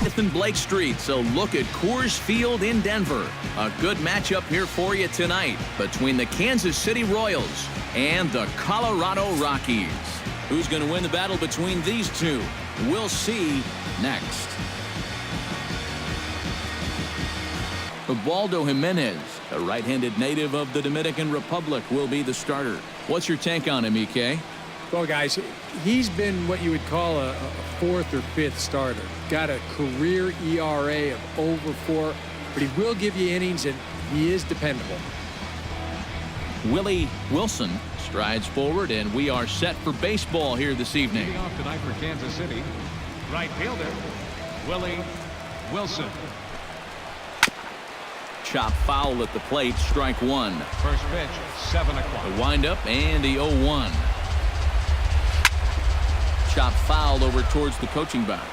and Blake Street, so look at Coors Field in Denver. A good matchup here for you tonight between the Kansas City Royals and the Colorado Rockies. Who's going to win the battle between these two? We'll see next. Ubaldo Jimenez, a right-handed native of the Dominican Republic, will be the starter. What's your take on him, EK? Well, guys, he's been what you would call a fourth or fifth starter. Got a career ERA of over 4, but he will give you innings, and he is dependable. Willie Wilson strides forward, and we are set for baseball here this evening. Leading off tonight for Kansas City, right fielder Willie Wilson. Chop foul at the plate, strike one. First pitch, 7 o'clock. The windup and the 0-1. Chop foul over towards the coaching box.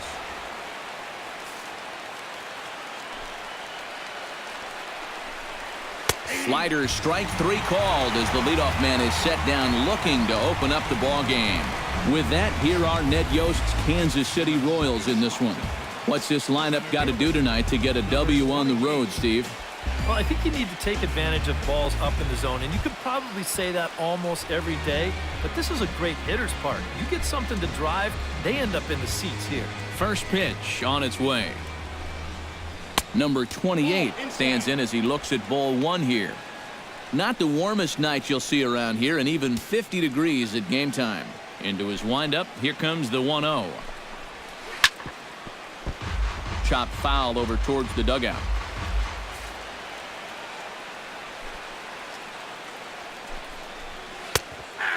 Slider, strike 3 called as the leadoff man is set down looking to open up the ball game. With that, here are Ned Yost's Kansas City Royals in this one. What's this lineup got to do tonight to get a W on the road, Steve? Well, I think you need to take advantage of balls up in the zone, and you could probably say that almost every day, but this is a great hitter's park. You get something to drive, they end up in the seats here. First pitch on its way. Number 28 stands in as he looks at ball 1 here. Not the warmest night you'll see around here, and even 50 degrees at game time. Into his windup, here comes the 1-0. Chop foul over towards the dugout.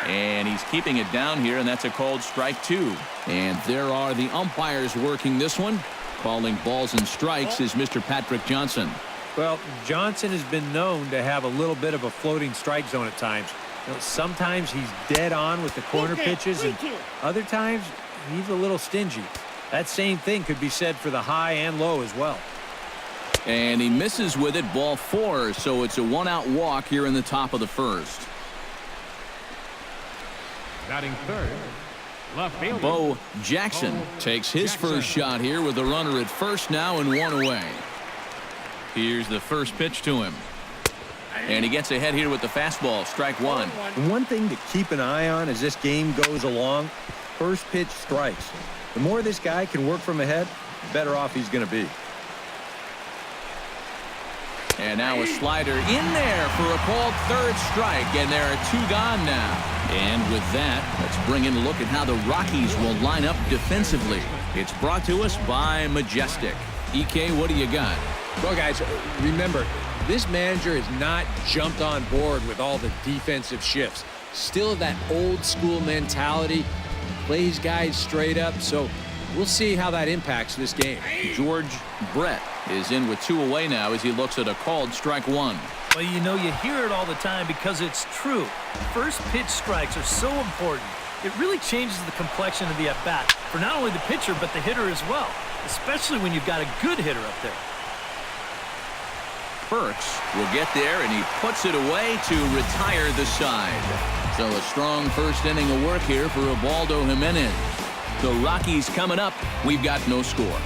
And he's keeping it down here, and that's a called strike 2. And there are the umpires working this one. Calling balls and strikes is Mr. Patrick Johnson. Well, Johnson has been known to have a little bit of a floating strike zone at times. You know, sometimes he's dead on with the corner pitches, and other times he's a little stingy. That same thing could be said for the high and low as well. And he misses with it, ball 4, so it's a 1-out walk here in the top of the first. Batting third, left fielder Bo Jackson takes his first shot here with a runner at first now and 1 away. Here's the first pitch to him. And he gets ahead here with the fastball, strike 1. One thing to keep an eye on as this game goes along, first pitch strikes. The more this guy can work from ahead, the better off he's going to be. And now a slider in there for a called third strike, and there are 2 gone now. And with that, let's bring in a look at how the Rockies will line up defensively. It's brought to us by Majestic. EK, what do you got? Well, guys, remember, this manager has not jumped on board with all the defensive shifts. Still that old school mentality, plays guys straight up, so we'll see how that impacts this game. George Brett is in with 2 away now as he looks at a called strike 1. Well, you know, you hear it all the time because it's true. First pitch strikes are so important. It really changes the complexion of the at-bat for not only the pitcher but the hitter as well, especially when you've got a good hitter up there. Burks will get there, and he puts it away to retire the side. So a strong first inning of work here for Ubaldo Jimenez. The Rockies coming up. We've got no score.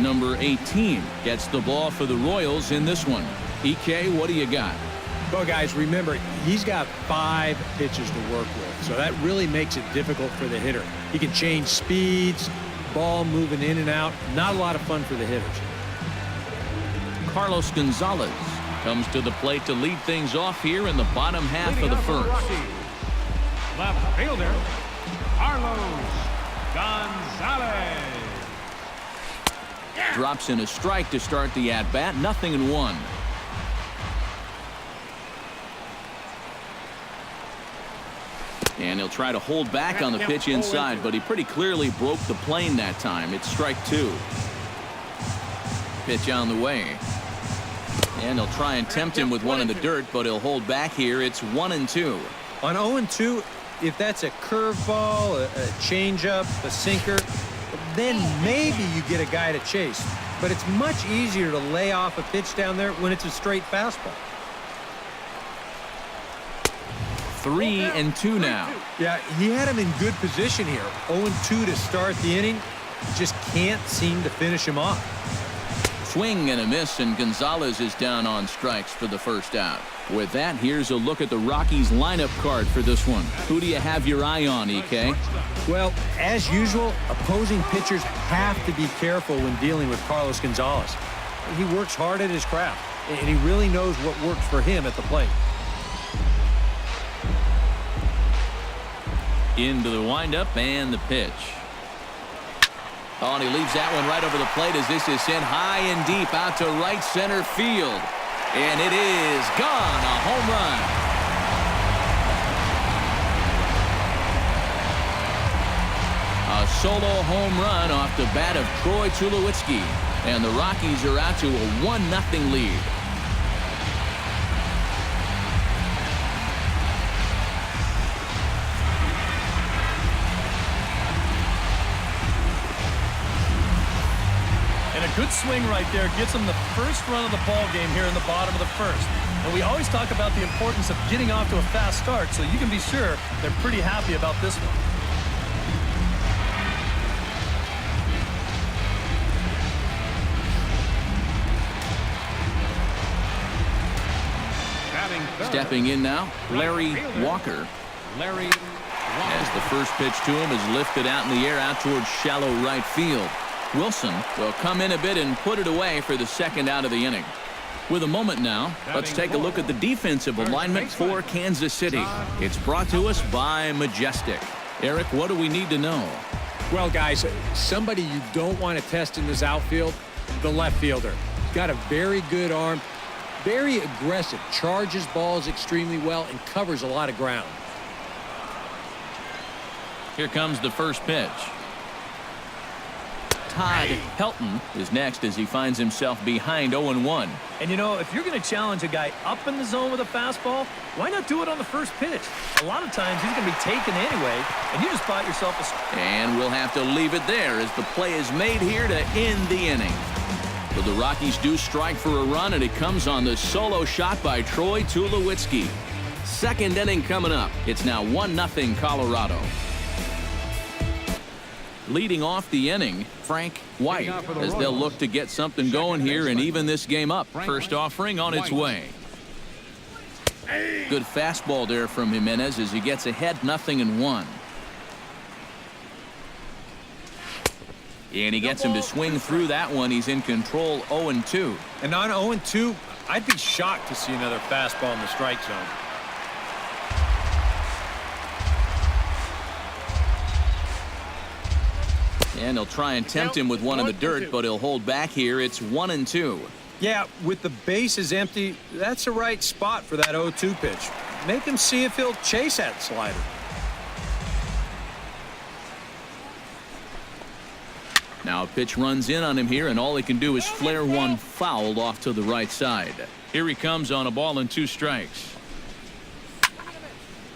Number 18 gets the ball for the Royals in this one. EK, what do you got? Well, guys, remember, he's got 5 pitches to work with, so that really makes it difficult for the hitter. He can change speeds, ball moving in and out. Not a lot of fun for the hitters. Carlos Gonzalez comes to the plate to lead things off here in the bottom half of the first. left fielder Carlos Gonzalez. Drops in a strike to start the at-bat. 0-1. And he'll try to hold back on the pitch inside, but he pretty clearly broke the plane that time. It's strike 2. Pitch on the way. And he'll try and tempt him with one in the dirt, but he'll hold back here. It's 1-2. On 0-2, if that's a curveball, a changeup, a sinker, then maybe you get a guy to chase. But it's much easier to lay off a pitch down there when it's a straight fastball. 3-2 now. Yeah, he had him in good position here. 0-2 to start the inning. Just can't seem to finish him off. Swing and a miss, and Gonzalez is down on strikes for the first out. With that, here's a look at the Rockies lineup card for this one. Who do you have your eye on, EK? Well, as usual, opposing pitchers have to be careful when dealing with Carlos Gonzalez. He works hard at his craft, and he really knows what works for him at the plate. Into the windup and the pitch. Oh, and he leaves that one right over the plate as this is sent high and deep out to right center field. And it is gone, a home run. A solo home run off the bat of Troy Tulowitzki. And the Rockies are out to a 1-0 lead. Good swing right there gets them the first run of the ball game here in the bottom of the first. And we always talk about the importance of getting off to a fast start, so you can be sure they're pretty happy about this one. Stepping in now, Larry Walker. As the first pitch to him is lifted out in the air out towards shallow right field. Wilson will come in a bit and put it away for the second out of the inning. With a moment now, let's take a look at the defensive alignment for Kansas City. It's brought to us by Majestic. Eric, what do we need to know? Well, guys, somebody you don't want to test in this outfield, the left fielder. Got a very good arm, very aggressive, charges balls extremely well, and covers a lot of ground. Here comes the first pitch. Todd Helton is next as he finds himself behind 0-1. And you know, if you're going to challenge a guy up in the zone with a fastball, why not do it on the first pitch? A lot of times he's going to be taken anyway, and you just bought yourself a... And we'll have to leave it there as the play is made here to end the inning. But the Rockies do strike for a run, and it comes on the solo shot by Troy Tulowitzki. Second inning coming up. It's now 1-0 Colorado. Leading off the inning, Frank White, as they'll look to get something going here and even this game up. First offering on its way. Good fastball there from Jimenez as he gets ahead 0-1. And he gets him to swing through that one. He's in control 0-2. And on 0-2, I'd be shocked to see another fastball in the strike zone. And they'll try and tempt him with one in the dirt, but he'll hold back here. It's 1-2. Yeah, with the bases empty, that's the right spot for that 0-2 pitch. Make him see if he'll chase that slider. Now a pitch runs in on him here, and all he can do is flare one foul off to the right side. Here he comes on a ball and 2 strikes.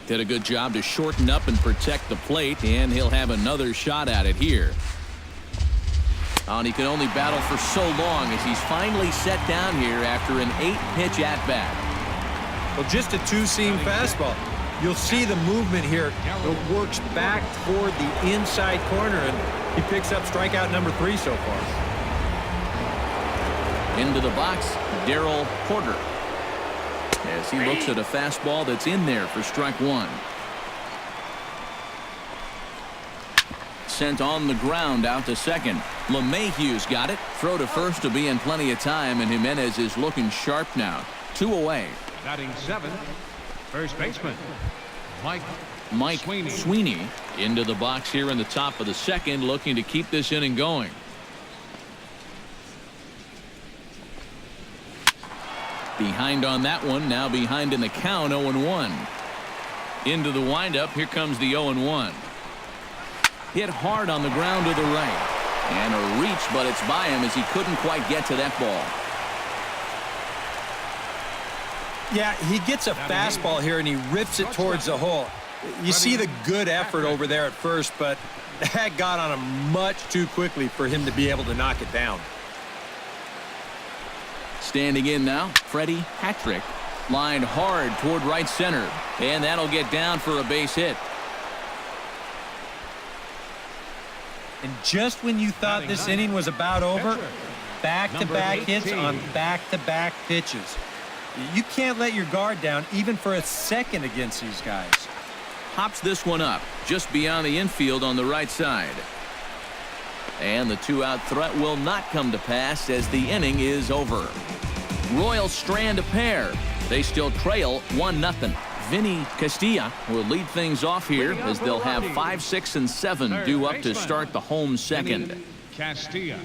Did a good job to shorten up and protect the plate, and he'll have another shot at it here. And he can only battle for so long as he's finally set down here after an 8-pitch at-bat. Well, just a 2-seam fastball. You'll see the movement here. It works back toward the inside corner, and he picks up strikeout number 3 so far. Into the box, Darryl Porter, as he looks at a fastball that's in there for strike 1. Sent on the ground out to second. LeMahieu's got it. Throw to first will be in plenty of time, and Jimenez is looking sharp now. 2 away. Batting 7, first baseman Mike Sweeney into the box here in the top of the second, looking to keep this inning going. Behind on that one, now behind in the count, 0-1. Into the windup, here comes the 0-1. Hit hard on the ground to the right. And a reach, but it's by him as he couldn't quite get to that ball. Yeah, he gets a fastball here, and he rips it towards the hole. You see the good effort over there at first, but that got on him much too quickly for him to be able to knock it down. Standing in now, Freddie Patrick, lined hard toward right center, and that'll get down for a base hit. And just when you thought this inning was about over, back-to-back hits on back-to-back pitches. You can't let your guard down even for a second against these guys. Hops this one up just beyond the infield on the right side. And the two-out threat will not come to pass as the inning is over. Royals strand a pair. They still trail 1-0. Vinny Castilla will lead things off here as they'll have 5, 6, and 7 due up to start the home second. Castilla.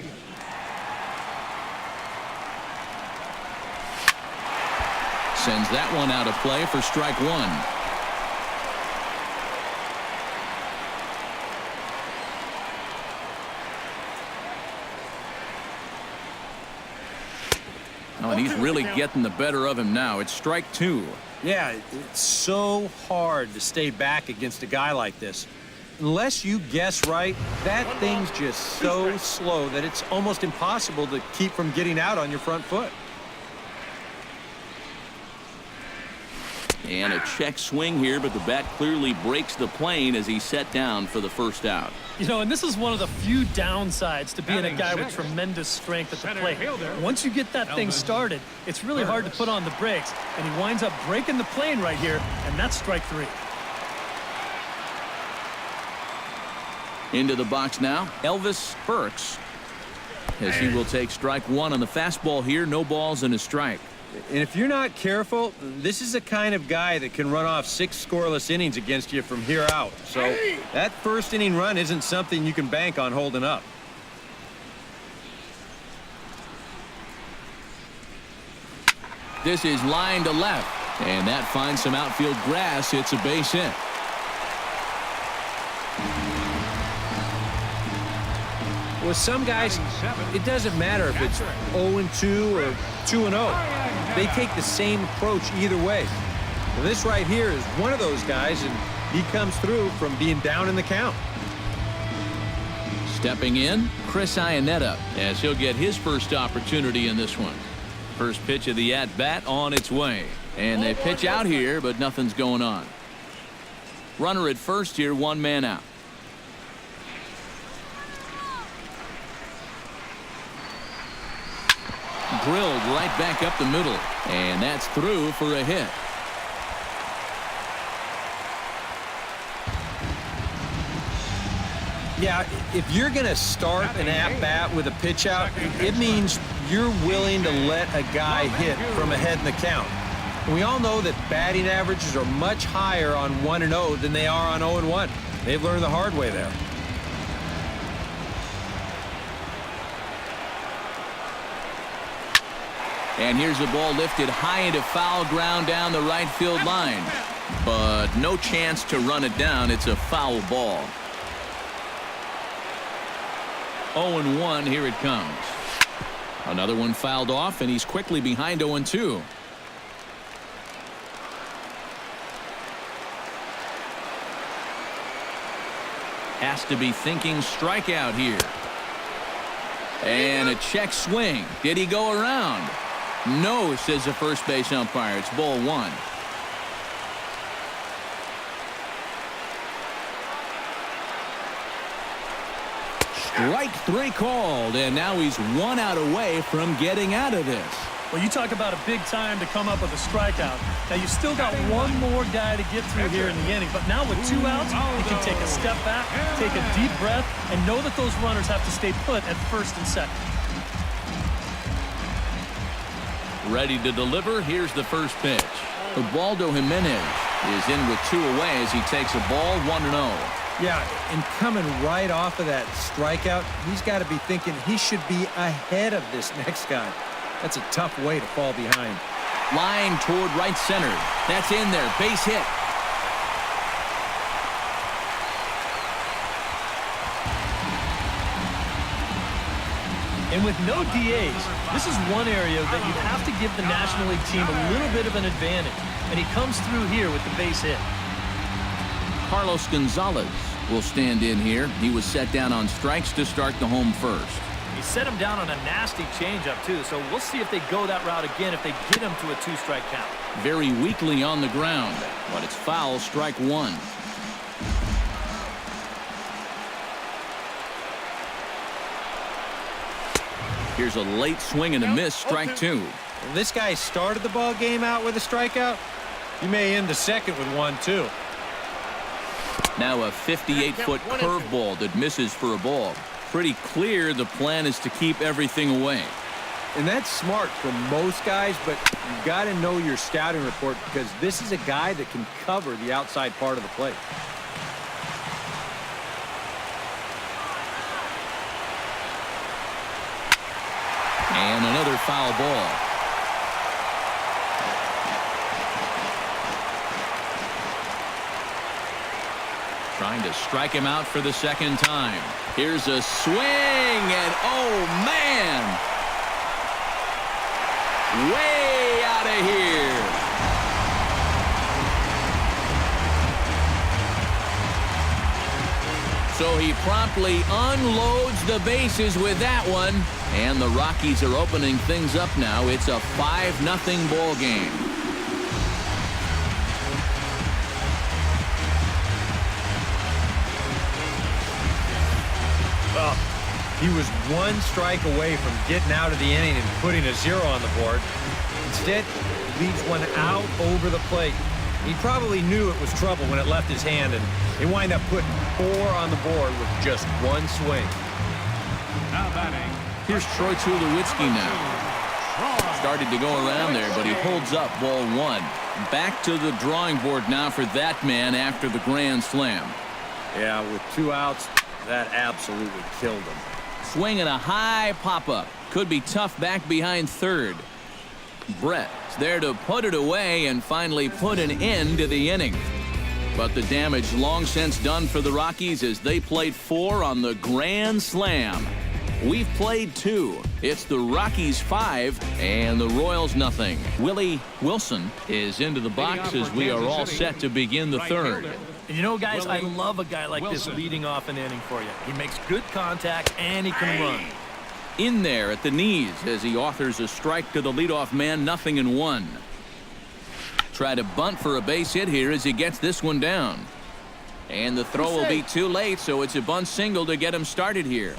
Sends that one out of play for strike one. Oh, and he's really getting the better of him now. It's strike two. Yeah, it's so hard to stay back against a guy like this. Unless you guess right, that thing's just so slow that it's almost impossible to keep from getting out on your front foot. And a check swing here, but the bat clearly breaks the plane as he's set down for the first out. You know, and this is one of the few downsides to being a guy with tremendous strength at the plate. Once you get that thing started, it's really hard to put on the brakes, and he winds up breaking the plane right here, and that's strike three. Into the box now, Elvis Burks, as he will take strike one on the fastball here. No balls and a strike. And if you're not careful, this is the kind of guy that can run off 6 scoreless innings against you from here out. So that first inning run isn't something you can bank on holding up. This is line to left, and that finds some outfield grass. It's a base hit. With some guys, it doesn't matter if it's 0-2 or 2-0. They take the same approach either way. Well, this right here is one of those guys, and he comes through from being down in the count. Stepping in, Chris Iannetta, as he'll get his first opportunity in this one. First pitch of the at-bat on its way. And they pitch out here, but nothing's going on. Runner at first here, 1 man out. Drilled right back up the middle, and that's through for a hit. Yeah, if you're going to start an at-bat with a pitch out, it means you're willing to let a guy hit from ahead in the count. We all know that batting averages are much higher on 1-0 than they are on 0-1. They've learned the hard way there. And here's a ball lifted high into foul ground down the right field line. But no chance to run it down. It's a foul ball. 0-1, here it comes. Another one fouled off, and he's quickly behind 0-2. Has to be thinking strikeout here. And a check swing. Did he go around? No, says the first base umpire. It's ball one. Strike three called, and now he's 1 out away from getting out of this. Well, you talk about a big time to come up with a strikeout. Now, you still got one more guy to get through here in the inning, but now with 2 outs, you can take a step back, take a deep breath, and know that those runners have to stay put at first and second. Ready to deliver. Here's the first pitch. Ubaldo Jimenez is in with 2 away as he takes a ball 1-0. Yeah, and coming right off of that strikeout, he's got to be thinking he should be ahead of this next guy. That's a tough way to fall behind. Line toward right center. That's in there. Base hit. And with no DAs, this is one area that you have to give the National League team a little bit of an advantage. And he comes through here with the base hit. Carlos Gonzalez will stand in here. He was set down on strikes to start the home first. He set him down on a nasty changeup, too, so we'll see if they go that route again if they get him to a 2-strike count. Very weakly on the ground, but it's foul, strike one. Here's a late swing and a miss, strike two. Well, this guy started the ball game out with a strikeout. He may end the second with one, too. Now a 58-foot curveball that misses for a ball. Pretty clear the plan is to keep everything away. And that's smart for most guys, but you've got to know your scouting report because this is a guy that can cover the outside part of the plate. And another foul ball. Trying to strike him out for the second time. Here's a swing, and oh, man! Way out of here. So he promptly unloads the bases with that one. And the Rockies are opening things up now. It's a 5-0 ball game. Well, he was one strike away from getting out of the inning and putting a 0 on the board. Instead, he leaves one out over the plate. He probably knew it was trouble when it left his hand, and they wind up putting 4 on the board with just one swing. Now batting. Here's Troy Tulowitzki now. Started to go around there, but he holds up ball one. Back to the drawing board now for that man after the grand slam. Yeah, with 2 outs, that absolutely killed him. Swinging a high pop-up. Could be tough back behind third. Brett's there to put it away and finally put an end to the inning. But the damage long since done for the Rockies as they played 4 on the grand slam. We've played 2. It's the Rockies 5 and the Royals nothing. Willie Wilson is into the box as we are all set to begin the third. And you know, guys, I love a guy like this leading off an inning for you. He makes good contact and he can run. In there at the knees as he authors a strike to the leadoff man, 0-1. Try to bunt for a base hit here as he gets this one down. And the throw will be too late, so it's a bunt single to get him started here.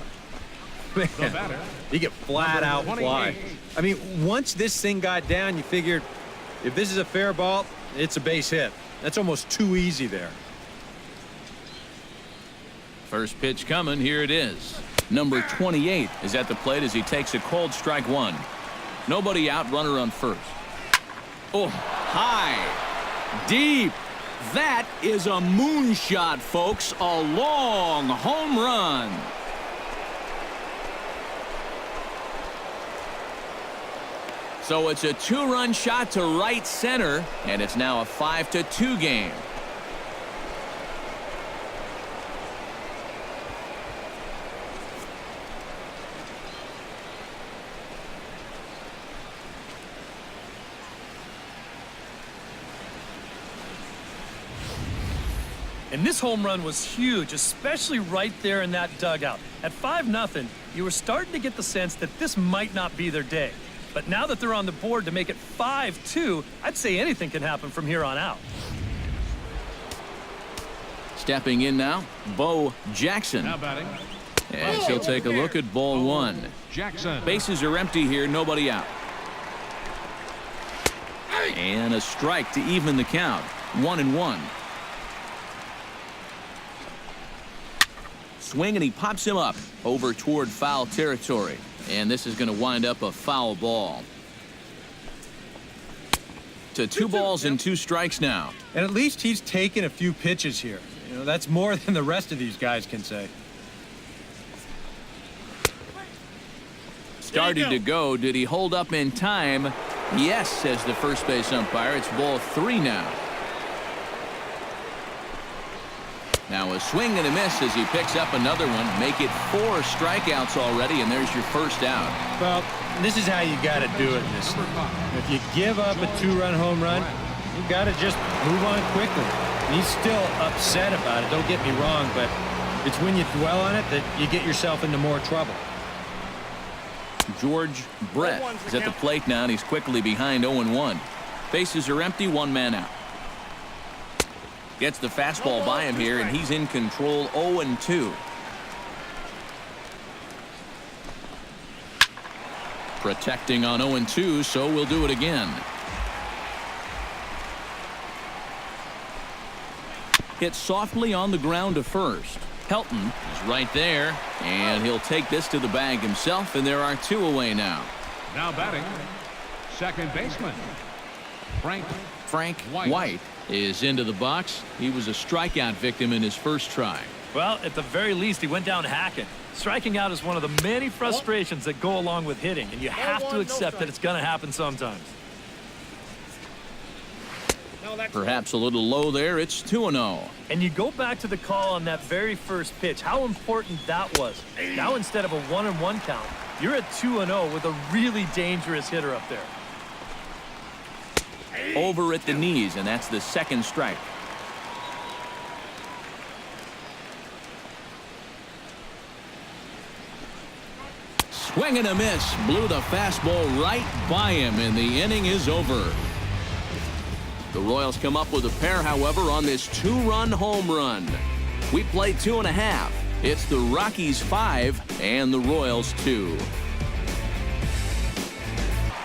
Man, he get flat out fly. I mean, once this thing got down, you figured if this is a fair ball, it's a base hit. That's almost too easy there. First pitch coming. Here it is. Number 28 is at the plate as he takes a cold strike one. Nobody out, runner on first. Oh, high, deep. That is a moonshot, folks. A long home run. So it's a 2-run shot to right center, and it's now a 5-2 game. And this home run was huge, especially right there in that dugout. At 5-0, you were starting to get the sense that this might not be their day. But now that they're on the board to make it 5-2, I'd say anything can happen from here on out. Stepping in now, Bo Jackson. Now batting. As he'll take a look at ball one. Jackson. Bases are empty here, nobody out. And a strike to even the count. 1-1. Swing and he pops him up over toward foul territory. And this is going to wind up a foul ball. To 2 balls and 2 strikes now. And at least he's taken a few pitches here. You know, that's more than the rest of these guys can say. Started to go. Did he hold up in time? Yes, says the first base umpire. It's ball 3 now. Now a swing and a miss as he picks up another one. Make it 4 strikeouts already, and there's your first out. Well, this is how you got to do it. If you give up a 2-run home run, you got to just move on quickly. He's still upset about it, don't get me wrong, but it's when you dwell on it that you get yourself into more trouble. George Brett is at the plate now, and he's quickly behind 0-1. Bases are empty, 1 man out. Gets the fastball by him here, and he's in control. 0-2. Protecting on 0-2, so we'll do it again. Hit softly on the ground to first. Helton is right there, and he'll take this to the bag himself, and there are 2 away now. Now batting, second baseman, Frank White is into the box. He was a strikeout victim in his first try. Well, at the very least, he went down hacking. Striking out is one of the many frustrations that go along with hitting, and you have to accept that it's going to happen sometimes. Perhaps a little low there. It's 2-0. And you go back to the call on that very first pitch, how important that was. Now instead of a 1-1 count, you're at 2-0 with a really dangerous hitter up there. Over at the knees, and that's the second strike. Swing and a miss. Blew the fastball right by him, and the inning is over. The Royals come up with a pair, however, on this 2-run home run. We play 2.5. It's the Rockies 5 and the Royals 2.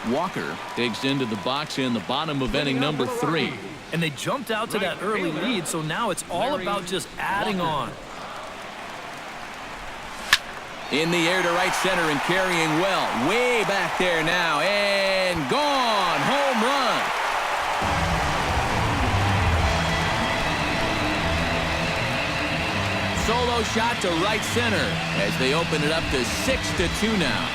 Walker digs into the box in the bottom of inning number 3. And they jumped out to that early lead, so now it's all about just adding on. In the air to right center and carrying well. Way back there now, and gone. Home run. Solo shot to right center as they open it up to 6-2 now.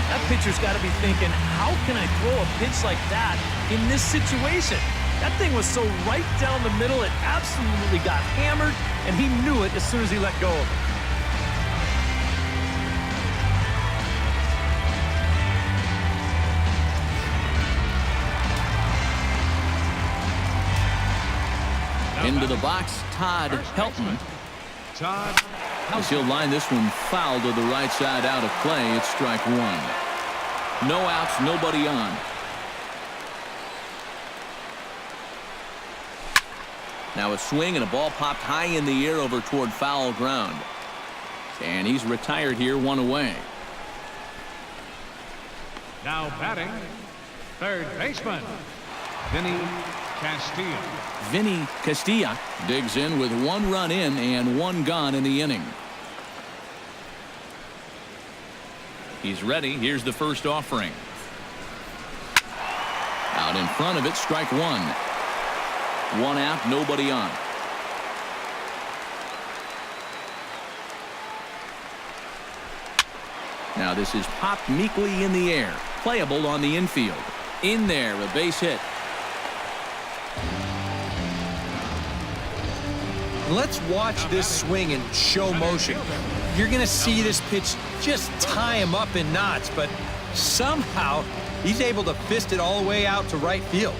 That pitcher's got to be thinking, how can I throw a pitch like that in this situation? That thing was so right down the middle, it absolutely got hammered, and he knew it as soon as he let go of it. Into the box, Todd Helton. As he'll line this one foul to the right side out of play. It's strike 1. No outs, nobody on. Now a swing and a ball popped high in the air over toward foul ground. And he's retired here, 1 away. Now batting, third baseman, Vinny Castilla. Vinny Castilla digs in with 1 run in and 1 gone in the inning. He's ready. Here's the first offering. Out in front of it, strike 1. 1 out, nobody on. Now this is popped meekly in the air. Playable on the infield. In there, a base hit. Let's watch this swing in show motion. You're going to see this pitch just tie him up in knots, but somehow he's able to fist it all the way out to right field.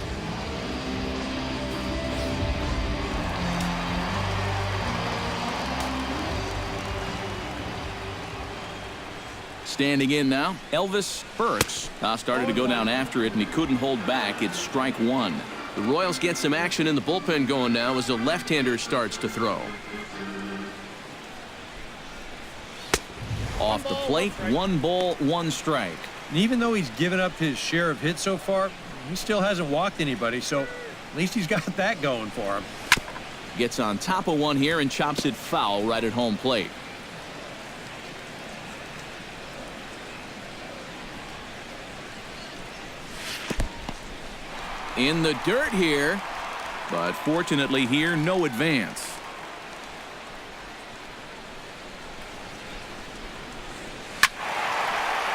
Standing in now, Elvis Burks. Started to go down after it, and he couldn't hold back. It's strike 1. The Royals get some action in the bullpen going now as the left-hander starts to throw. Off the plate, 1 ball, 1 strike. And even though he's given up his share of hits so far, he still hasn't walked anybody, so at least he's got that going for him. Gets on top of one here and chops it foul right at home plate. In the dirt here, but fortunately here, no advance.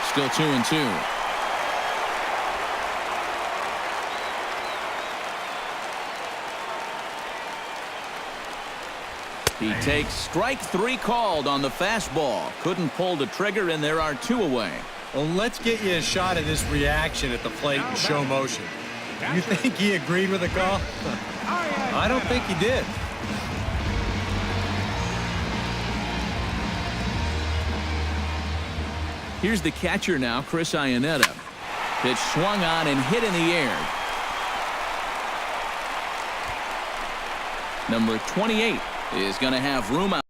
Still 2-2. He takes strike 3 called on the fastball. Couldn't pull the trigger, and there are 2 away. Well, let's get you a shot of this reaction at the plate in show motion. You think he agreed with the call? I don't think he did. Here's the catcher now, Chris Iannetta. Pitch swung on and hit in the air. Number 28 is going to have room out.